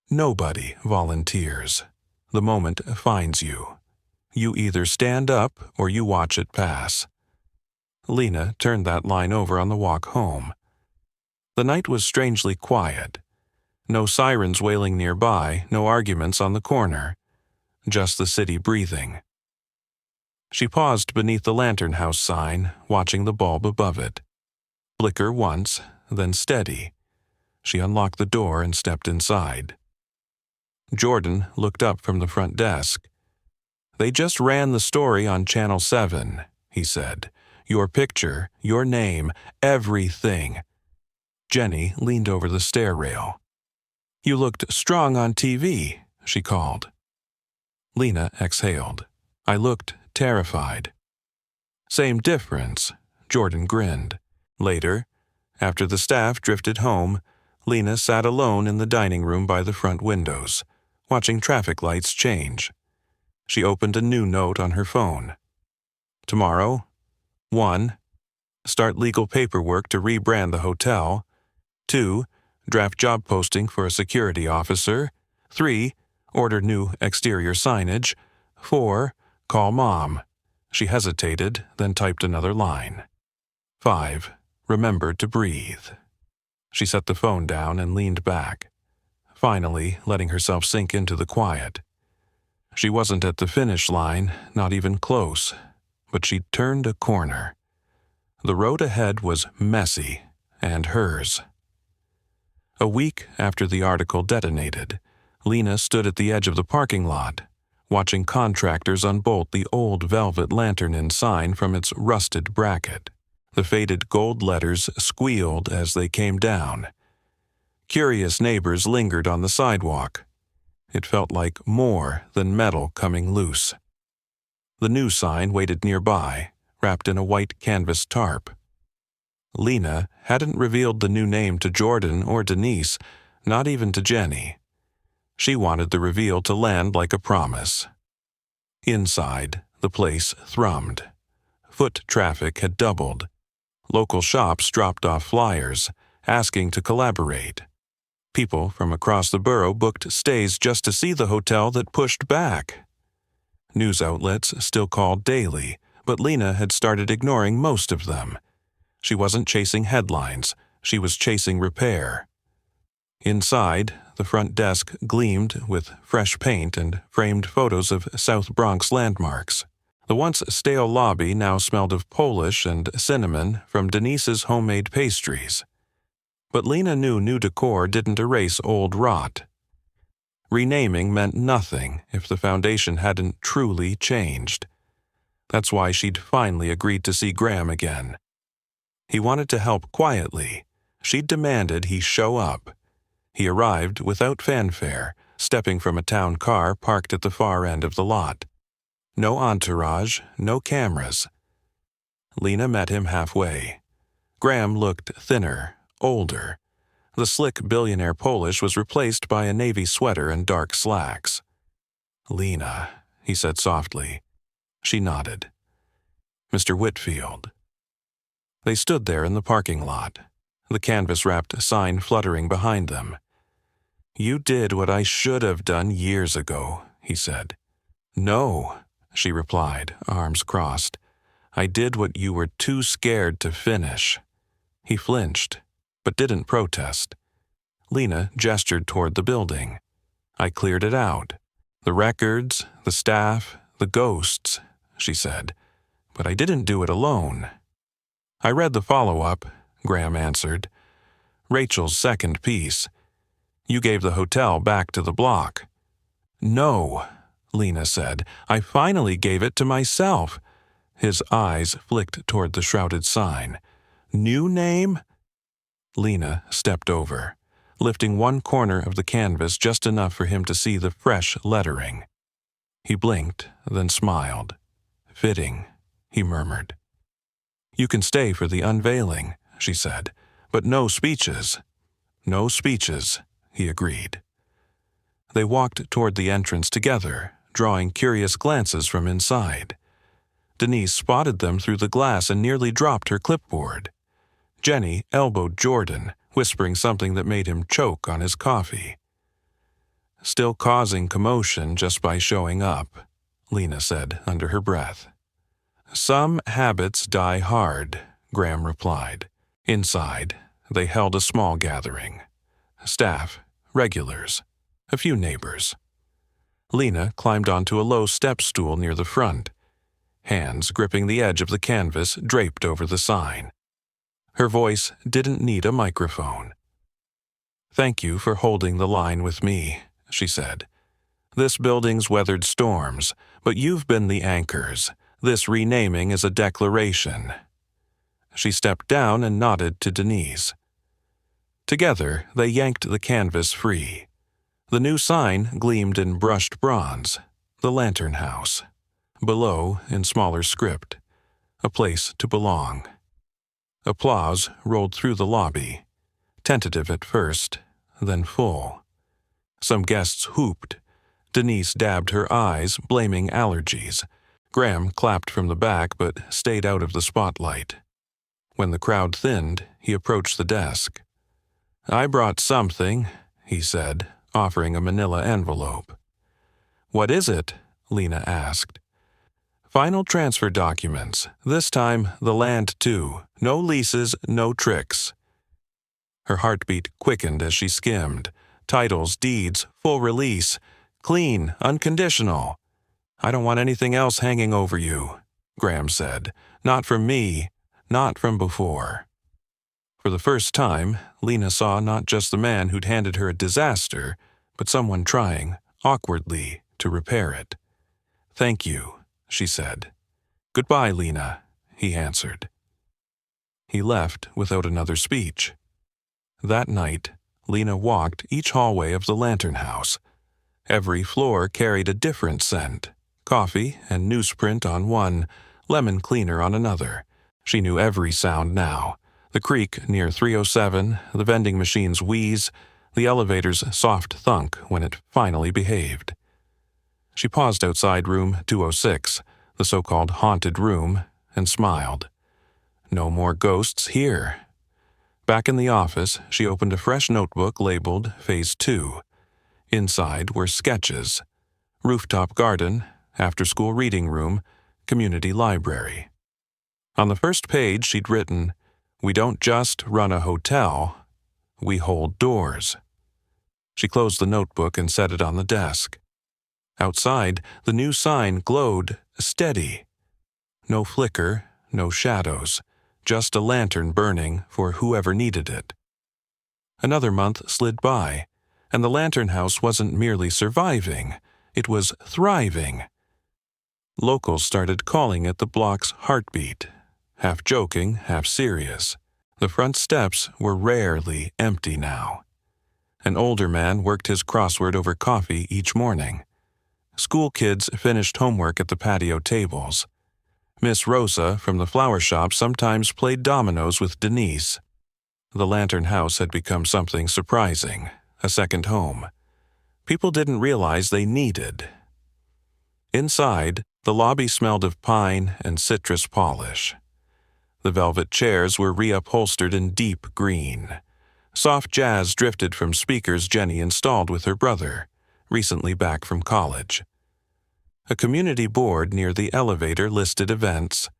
"Nobody volunteers. The moment finds you. You either stand up or you watch it pass." Lena turned that line over on the walk home. The night was strangely quiet. No sirens wailing nearby, no arguments on the corner. Just the city breathing. She paused beneath the Lantern House sign, watching the bulb above it. Flicker once, then steady. She unlocked the door and stepped inside. Jordan looked up from the front desk. "They just ran the story on Channel 7, he said. "Your picture, your name, everything." Jenny leaned over the stair rail. "You looked strong on TV," she called. Lena exhaled. "I looked terrified." "Same difference," Jordan grinned. Later, after the staff drifted home, Lena sat alone in the dining room by the front windows, watching traffic lights change. She opened a new note on her phone. tomorrow. 1. Start legal paperwork to rebrand the hotel. 2. Draft job posting for a security officer. 3. Order new exterior signage. 4. Call Mom. She hesitated, then typed another line. 5. Remember to breathe. She set the phone down and leaned back, finally letting herself sink into the quiet. She wasn't at the finish line, not even close, but she'd turned a corner. The road ahead was messy, and hers. A week after the article detonated, Lena stood at the edge of the parking lot, watching contractors unbolt the old velvet lantern-in sign from its rusted bracket. The faded gold letters squealed as they came down. Curious neighbors lingered on the sidewalk. It felt like more than metal coming loose. The new sign waited nearby, wrapped in a white canvas tarp. Lena hadn't revealed the new name to Jordan or Denise, not even to Jenny. She wanted the reveal to land like a promise. Inside, the place thrummed. Foot traffic had doubled. Local shops dropped off flyers, asking to collaborate. People from across the borough booked stays just to see the hotel that pushed back. News outlets still called daily, but Lena had started ignoring most of them. She wasn't chasing headlines, she was chasing repair. Inside, the front desk gleamed with fresh paint and framed photos of South Bronx landmarks. The once stale lobby now smelled of Polish and cinnamon from Denise's homemade pastries. But Lena knew new decor didn't erase old rot. Renaming meant nothing if the foundation hadn't truly changed. That's why she'd finally agreed to see Graham again. He wanted to help quietly. She'd demanded he show up. He arrived without fanfare, stepping from a town car parked at the far end of the lot. No entourage, no cameras. Lena met him halfway. Graham looked thinner, older. The slick billionaire Polish was replaced by a navy sweater and dark slacks. "Lena," he said softly. She nodded. "Mr. Whitfield." They stood there in the parking lot, the canvas-wrapped sign fluttering behind them. "You did what I should have done years ago," he said. "No," she replied, arms crossed. "I did what you were too scared to finish." He flinched, but didn't protest. Lena gestured toward the building. "I cleared it out. The records, the staff, the ghosts," she said. "But I didn't do it alone." "I read the follow-up," Graham answered. "Rachel's second piece. You gave the hotel back to the block." "No," Lena said. "I finally gave it to myself." His eyes flicked toward the shrouded sign. "New name?" Lena stepped over, lifting one corner of the canvas just enough for him to see the fresh lettering. He blinked, then smiled. "Fitting," he murmured. "You can stay for the unveiling," she said, "but no speeches." "No speeches," he agreed. They walked toward the entrance together, drawing curious glances from inside. Denise spotted them through the glass and nearly dropped her clipboard. Jenny elbowed Jordan, whispering something that made him choke on his coffee. "Still causing commotion just by showing up," Lena said under her breath. "Some habits die hard," Graham replied. Inside, they held a small gathering. Staff, regulars, a few neighbors. Lena climbed onto a low step stool near the front, hands gripping the edge of the canvas draped over the sign. Her voice didn't need a microphone. "Thank you for holding the line with me," she said. "This building's weathered storms, but you've been the anchors. This renaming is a declaration." She stepped down and nodded to Denise. Together, they yanked the canvas free. The new sign gleamed in brushed bronze, the Lantern House. Below, in smaller script, "A place to belong." Applause rolled through the lobby, tentative at first, then full. Some guests whooped. Denise dabbed her eyes, blaming allergies. Graham clapped from the back but stayed out of the spotlight. When the crowd thinned, he approached the desk. "I brought something," he said, offering a manila envelope. "What is it?" Lena asked. "Final transfer documents. This time, the land too. No leases, no tricks." Her heartbeat quickened as she skimmed. Titles, deeds, full release. Clean, unconditional. "I don't want anything else hanging over you," Graham said. "Not from me. Not from before." For the first time, Lena saw not just the man who'd handed her a disaster, but someone trying, awkwardly, to repair it. "Thank you," she said. "Goodbye, Lena," he answered. He left without another speech. That night, Lena walked each hallway of the Lantern House. Every floor carried a different scent. Coffee and newsprint on one, lemon cleaner on another. She knew every sound now. The creak near 307, the vending machine's wheeze, the elevator's soft thunk when it finally behaved. She paused outside room 206, the so-called haunted room, and smiled. No more ghosts here. Back in the office, she opened a fresh notebook labeled Phase 2. Inside were sketches. Rooftop garden, after-school reading room, community library. On the first page she'd written, "We don't just run a hotel, we hold doors." She closed the notebook and set it on the desk. Outside, the new sign glowed steady. No flicker, no shadows, just a lantern burning for whoever needed it. Another month slid by, and the Lantern House wasn't merely surviving, it was thriving. Locals started calling it the block's heartbeat, half joking, half serious. The front steps were rarely empty now. An older man worked his crossword over coffee each morning. School kids finished homework at the patio tables. Miss Rosa from the flower shop sometimes played dominoes with Denise. The Lantern House had become something surprising, a second home. People didn't realize they needed. Inside, the lobby smelled of pine and citrus polish. The velvet chairs were reupholstered in deep green. Soft jazz drifted from speakers Jenny installed with her brother, recently back from college. A community board near the elevator listed events: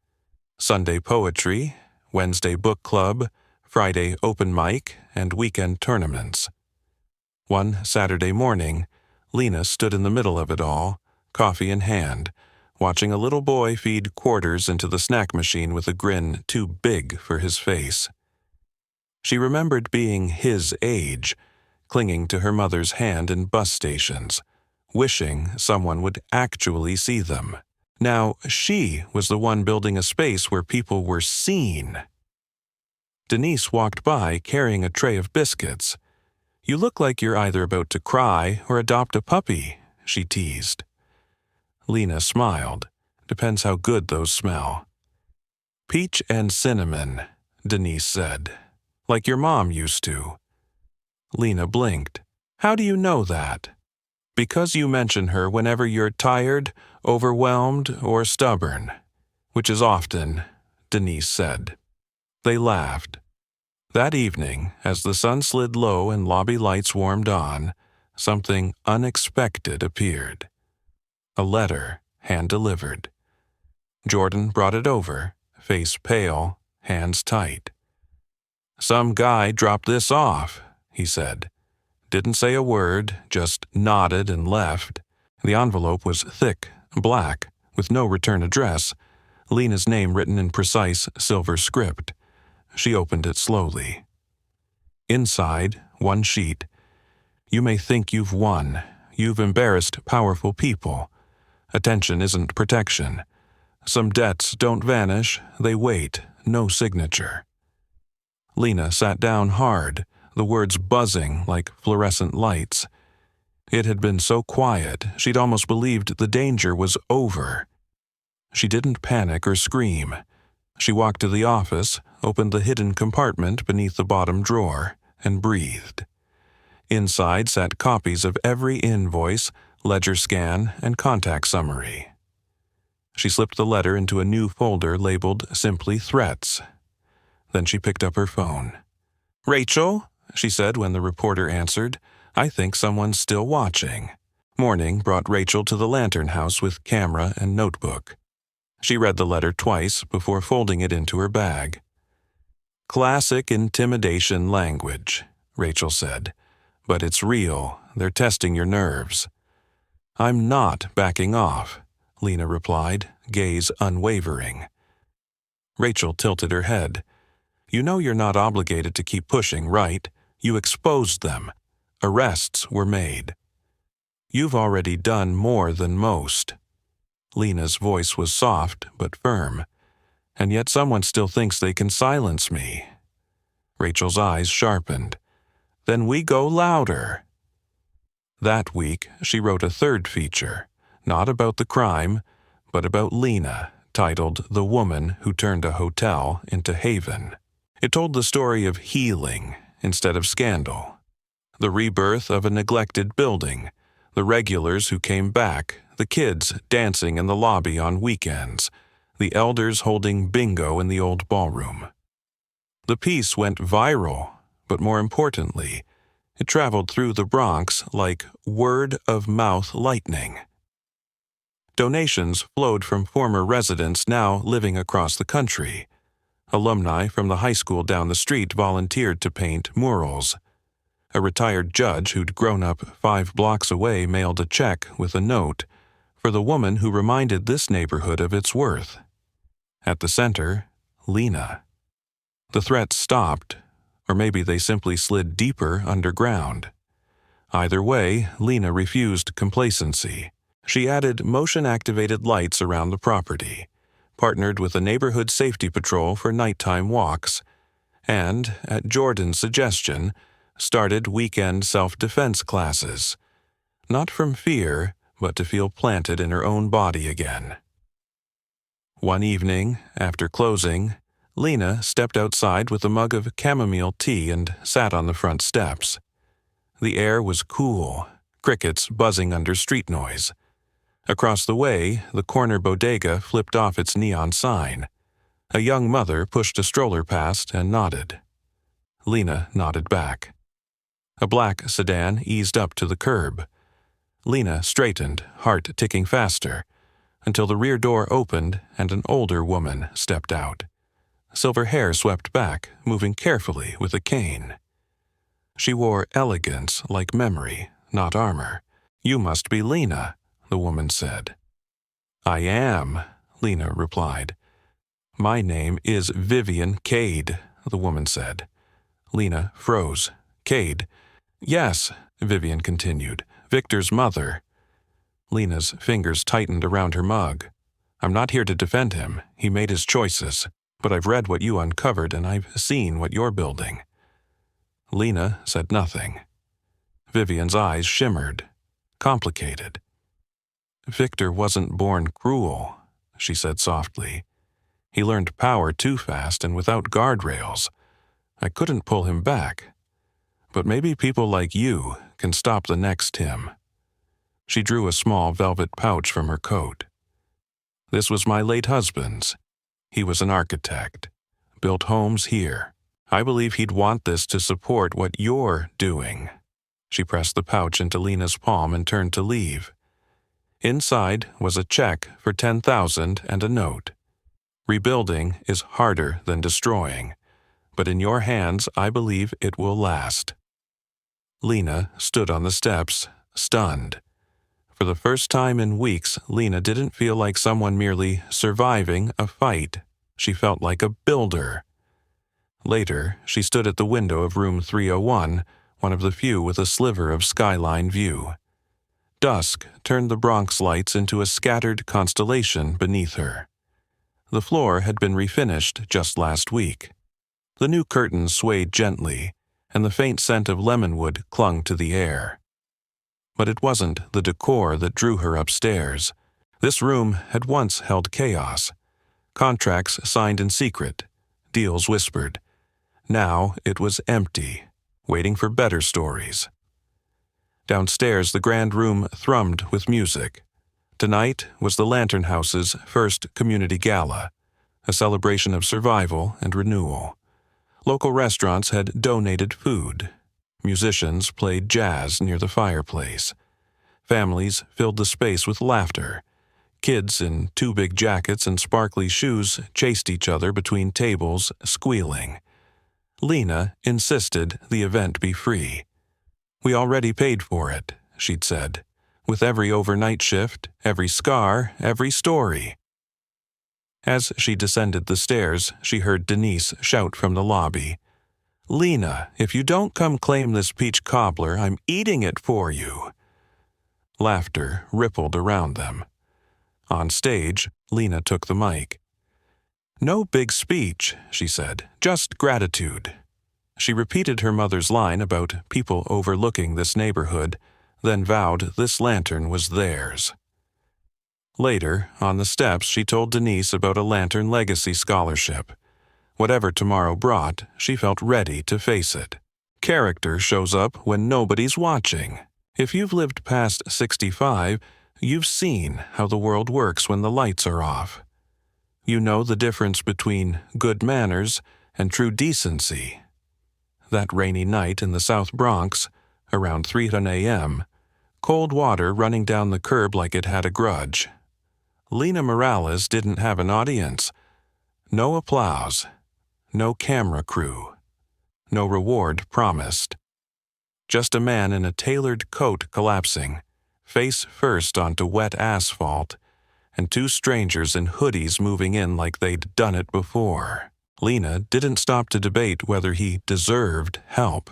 Sunday poetry, Wednesday book club, Friday open mic, and weekend tournaments. One Saturday morning, Lena stood in the middle of it all, coffee in hand, watching a little boy feed quarters into the snack machine with a grin too big for his face. She remembered being his age, clinging to her mother's hand in bus stations, wishing someone would actually see them. Now she was the one building a space where people were seen. Denise walked by carrying a tray of biscuits. "You look like you're either about to cry or adopt a puppy," she teased. Lena smiled. "Depends how good those smell." "Peach and cinnamon," Denise said. "Like your mom used to." Lena blinked. "How do you know that?" "Because you mention her whenever you're tired, overwhelmed, or stubborn, which is often," Denise said. They laughed. That evening, as the sun slid low and lobby lights warmed on, something unexpected appeared. A letter, hand-delivered. Jordan brought it over, face pale, hands tight. "Some guy dropped this off," he said. Didn't say a word, just nodded and left. The envelope was thick, black, with no return address, Lena's name written in precise silver script. She opened it slowly. Inside, one sheet. "You may think you've won. You've embarrassed powerful people. Attention isn't protection. Some debts don't vanish, they wait, no signature." Lena sat down hard, the words buzzing like fluorescent lights. It had been so quiet, she'd almost believed the danger was over. She didn't panic or scream. She walked to the office, opened the hidden compartment beneath the bottom drawer, and breathed. Inside sat copies of every invoice, ledger scan, and contact summary. She slipped the letter into a new folder labeled simply Threats. Then she picked up her phone. "Rachel," she said when the reporter answered, "I think someone's still watching." Morning brought Rachel to the Lantern House with camera and notebook. She read the letter twice before folding it into her bag. "Classic intimidation language," Rachel said. "But it's real. They're testing your nerves." "I'm not backing off," Lena replied, gaze unwavering. Rachel tilted her head. "You know you're not obligated to keep pushing, right? You exposed them. Arrests were made. You've already done more than most." Lena's voice was soft but firm. "And yet someone still thinks they can silence me." Rachel's eyes sharpened. "Then we go louder." That week, she wrote a third feature, not about the crime, but about Lena, titled The Woman Who Turned a Hotel into Haven. It told the story of healing instead of scandal, the rebirth of a neglected building, the regulars who came back, the kids dancing in the lobby on weekends, the elders holding bingo in the old ballroom. The piece went viral, but more importantly, it traveled through the Bronx like word-of-mouth lightning. Donations flowed from former residents now living across the country. Alumni from the high school down the street volunteered to paint murals. A retired judge who'd grown up 5 blocks away mailed a check with a note for the woman who reminded this neighborhood of its worth. At the center, Lena. The threats stopped, or maybe they simply slid deeper underground. Either way, Lena refused complacency. She added motion-activated lights around the property, partnered with a neighborhood safety patrol for nighttime walks, and, at Jordan's suggestion, started weekend self-defense classes. Not from fear, but to feel planted in her own body again. One evening, after closing, Lena stepped outside with a mug of chamomile tea and sat on the front steps. The air was cool, crickets buzzing under street noise. Across the way, the corner bodega flipped off its neon sign. A young mother pushed a stroller past and nodded. Lena nodded back. A black sedan eased up to the curb. Lena straightened, heart ticking faster, until the rear door opened and an older woman stepped out. Silver hair swept back, moving carefully with a cane. She wore elegance like memory, not armor. "You must be Lena," the woman said. "I am," Lena replied. "My name is Vivian Cade," the woman said. Lena froze. "Cade?" "Yes," Vivian continued. "Victor's mother." Lena's fingers tightened around her mug. "I'm not here to defend him. He made his choices. But I've read what you uncovered and I've seen what you're building." Lena said nothing. Vivian's eyes shimmered. Complicated. "Victor wasn't born cruel," she said softly. "He learned power too fast and without guardrails. I couldn't pull him back. But maybe people like you can stop the next him." She drew a small velvet pouch from her coat. "This was my late husband's. He was an architect, built homes here. I believe he'd want this to support what you're doing." She pressed the pouch into Lena's palm and turned to leave. Inside was a check for $10,000 and a note. "Rebuilding is harder than destroying, but in your hands I believe it will last." Lena stood on the steps, stunned. For the first time in weeks, Lena didn't feel like someone merely surviving a fight. She felt like a builder. Later, she stood at the window of room 301, one of the few with a sliver of skyline view. Dusk turned the Bronx lights into a scattered constellation beneath her. The floor had been refinished just last week. The new curtains swayed gently, and the faint scent of lemonwood clung to the air. But it wasn't the decor that drew her upstairs. This room had once held chaos. Contracts signed in secret, deals whispered. Now it was empty, waiting for better stories. Downstairs, the grand room thrummed with music. Tonight was the Lantern House's first community gala, a celebration of survival and renewal. Local restaurants had donated food. Musicians played jazz near the fireplace. Families filled the space with laughter. Kids in too big jackets and sparkly shoes chased each other between tables, squealing. Lena insisted the event be free. "We already paid for it," she'd said, "with every overnight shift, every scar, every story." As she descended the stairs, she heard Denise shout from the lobby, "Lena, if you don't come claim this peach cobbler, I'm eating it for you." Laughter rippled around them. On stage, Lena took the mic. "No big speech," she said, "just gratitude." She repeated her mother's line about people overlooking this neighborhood, then vowed this lantern was theirs. Later, on the steps, she told Denise about a Lantern Legacy Scholarship. Whatever tomorrow brought, she felt ready to face it. Character shows up when nobody's watching. If you've lived past 65, you've seen how the world works when the lights are off. You know the difference between good manners and true decency. That rainy night in the South Bronx, around 3:10 a.m., cold water running down the curb like it had a grudge. Lena Morales didn't have an audience. No applause. No camera crew. No reward promised. Just a man in a tailored coat collapsing, face first onto wet asphalt, and two strangers in hoodies moving in like they'd done it before. Lena didn't stop to debate whether he deserved help.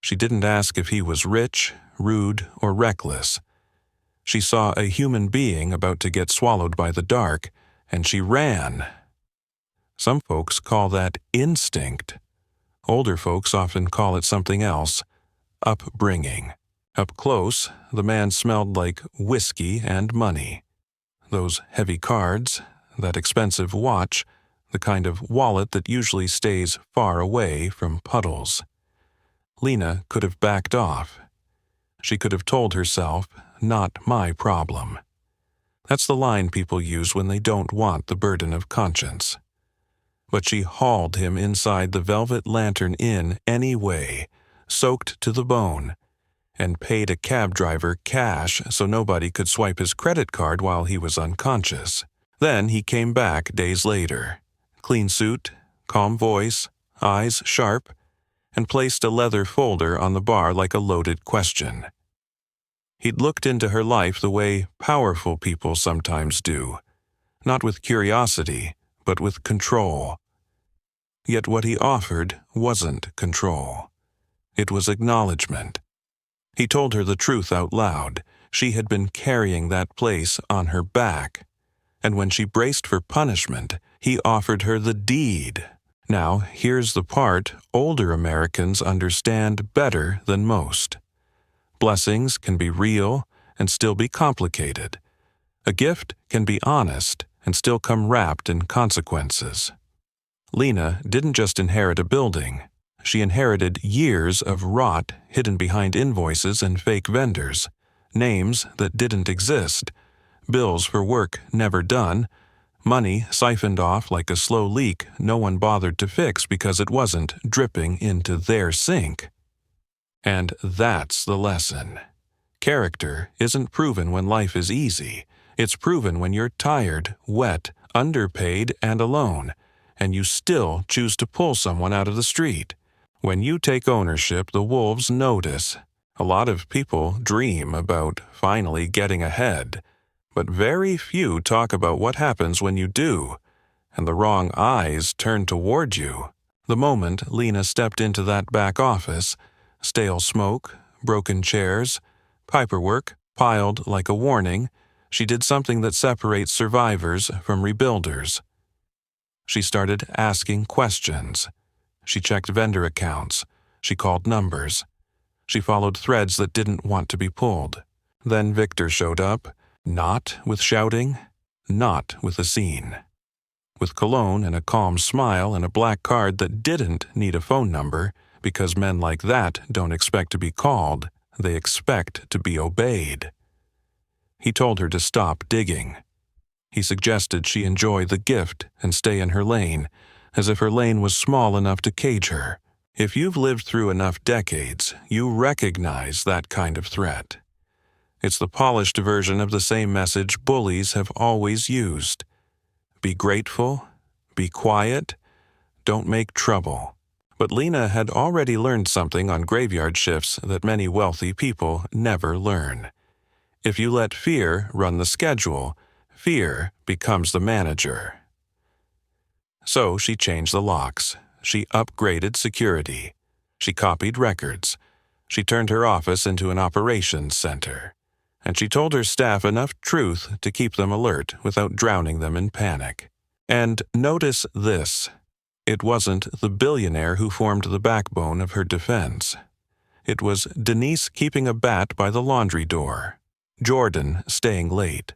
She didn't ask if he was rich, rude, or reckless. She saw a human being about to get swallowed by the dark, and she ran. Some folks call that instinct. Older folks often call it something else, upbringing. Up close, the man smelled like whiskey and money. Those heavy cards, that expensive watch, the kind of wallet that usually stays far away from puddles. Lena could have backed off. She could have told herself, "Not my problem." That's the line people use when they don't want the burden of conscience. But she hauled him inside the Velvet Lantern Inn anyway, soaked to the bone, and paid a cab driver cash so nobody could swipe his credit card while he was unconscious. Then he came back days later, clean suit, calm voice, eyes sharp, and placed a leather folder on the bar like a loaded question. He'd looked into her life the way powerful people sometimes do, not with curiosity, but with control. Yet what he offered wasn't control. It was acknowledgement. He told her the truth out loud. She had been carrying that place on her back. And when she braced for punishment, he offered her the deed. Now, here's the part older Americans understand better than most. Blessings can be real and still be complicated. A gift can be honest and still come wrapped in consequences. Lena didn't just inherit a building. She inherited years of rot hidden behind invoices and fake vendors, names that didn't exist, bills for work never done, money siphoned off like a slow leak no one bothered to fix because it wasn't dripping into their sink. And that's the lesson. Character isn't proven when life is easy. It's proven when you're tired, wet, underpaid, and alone, and you still choose to pull someone out of the street. When you take ownership, the wolves notice. A lot of people dream about finally getting ahead, but very few talk about what happens when you do, and the wrong eyes turn toward you. The moment Lena stepped into that back office, stale smoke, broken chairs, paperwork piled like a warning, she did something that separates survivors from rebuilders. She started asking questions. She checked vendor accounts. She called numbers. She followed threads that didn't want to be pulled. Then Victor showed up, not with shouting, not with a scene. With cologne and a calm smile and a black card that didn't need a phone number, because men like that don't expect to be called, they expect to be obeyed. He told her to stop digging. He suggested she enjoy the gift and stay in her lane, as if her lane was small enough to cage her. If you've lived through enough decades, you recognize that kind of threat. It's the polished version of the same message bullies have always used. Be grateful, be quiet, don't make trouble. But Lena had already learned something on graveyard shifts that many wealthy people never learn. If you let fear run the schedule, fear becomes the manager. So she changed the locks. She upgraded security. She copied records. She turned her office into an operations center. And she told her staff enough truth to keep them alert without drowning them in panic. And notice this. It wasn't the billionaire who formed the backbone of her defense. It was Denise keeping a bat by the laundry door, Jordan staying late,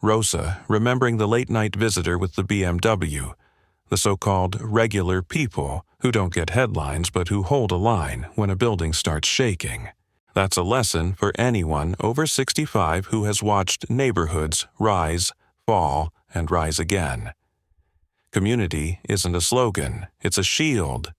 Rosa remembering the late-night visitor with the BMW, the so-called regular people who don't get headlines but who hold a line when a building starts shaking. That's a lesson for anyone over 65 who has watched neighborhoods rise, fall, and rise again. Community isn't a slogan, it's a shield.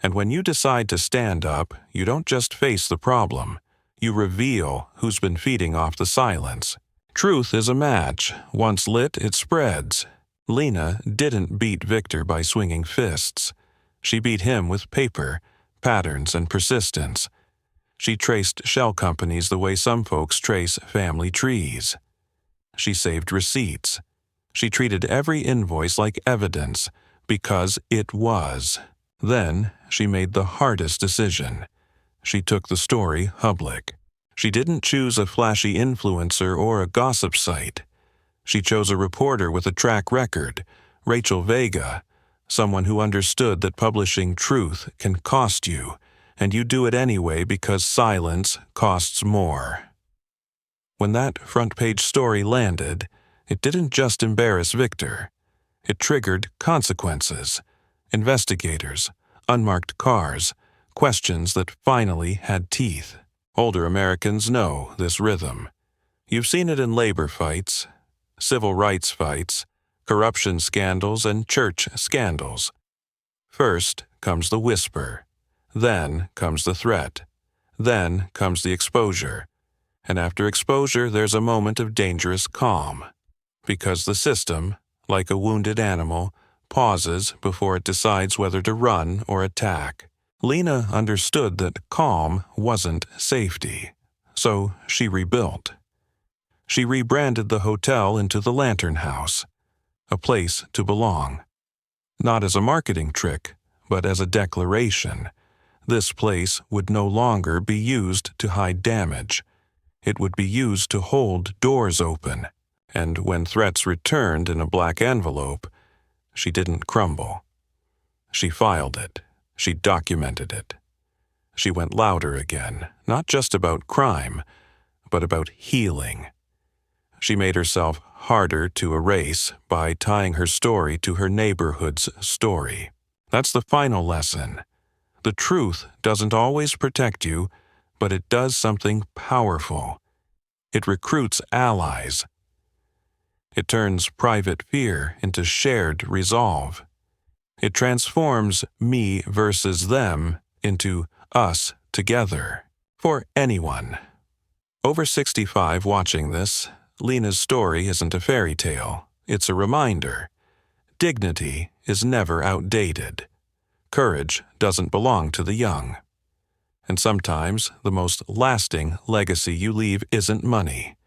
And when you decide to stand up, you don't just face the problem. You reveal who's been feeding off the silence. Truth is a match. Once lit, it spreads. Lena didn't beat Victor by swinging fists. She beat him with paper, patterns, and persistence. She traced shell companies the way some folks trace family trees. She saved receipts. She treated every invoice like evidence, because it was. Then she made the hardest decision. She took the story public. She didn't choose a flashy influencer or a gossip site. She chose a reporter with a track record, Rachel Vega, someone who understood that publishing truth can cost you, and you do it anyway because silence costs more. When that front-page story landed, it didn't just embarrass Victor. It triggered consequences, investigators, unmarked cars, questions that finally had teeth. Older Americans know this rhythm. You've seen it in labor fights, civil rights fights, corruption scandals, and church scandals. First comes the whisper. Then comes the threat. Then comes the exposure. And after exposure, there's a moment of dangerous calm. Because the system, like a wounded animal, pauses before it decides whether to run or attack. Lena understood that calm wasn't safety. So she rebuilt. She rebranded the hotel into the Lantern House, a place to belong. Not as a marketing trick, but as a declaration. This place would no longer be used to hide damage. It would be used to hold doors open. And when threats returned in a black envelope, she didn't crumble. She filed it. She documented it. She went louder again, not just about crime, but about healing. She made herself harder to erase by tying her story to her neighborhood's story. That's the final lesson. The truth doesn't always protect you, but it does something powerful. It recruits allies. It turns private fear into shared resolve. It transforms me versus them into us together. For anyone over 65 watching this, Lena's story isn't a fairy tale. It's a reminder. Dignity is never outdated. Courage doesn't belong to the young. And sometimes the most lasting legacy you leave isn't money.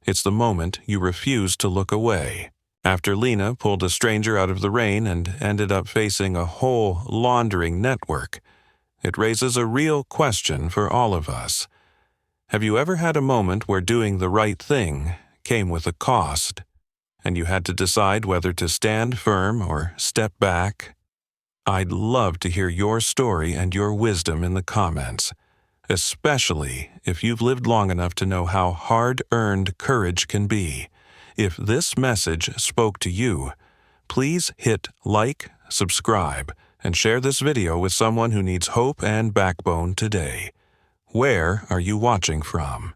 It's the moment you refuse to look away. After Lena pulled a stranger out of the rain and ended up facing a whole laundering network, it raises a real question for all of us. Have you ever had a moment where doing the right thing came with a cost, and you had to decide whether to stand firm or step back? I'd love to hear your story and your wisdom in the comments, especially if you've lived long enough to know how hard-earned courage can be. If this message spoke to you, please hit like, subscribe, and share this video with someone who needs hope and backbone today. Where are you watching from?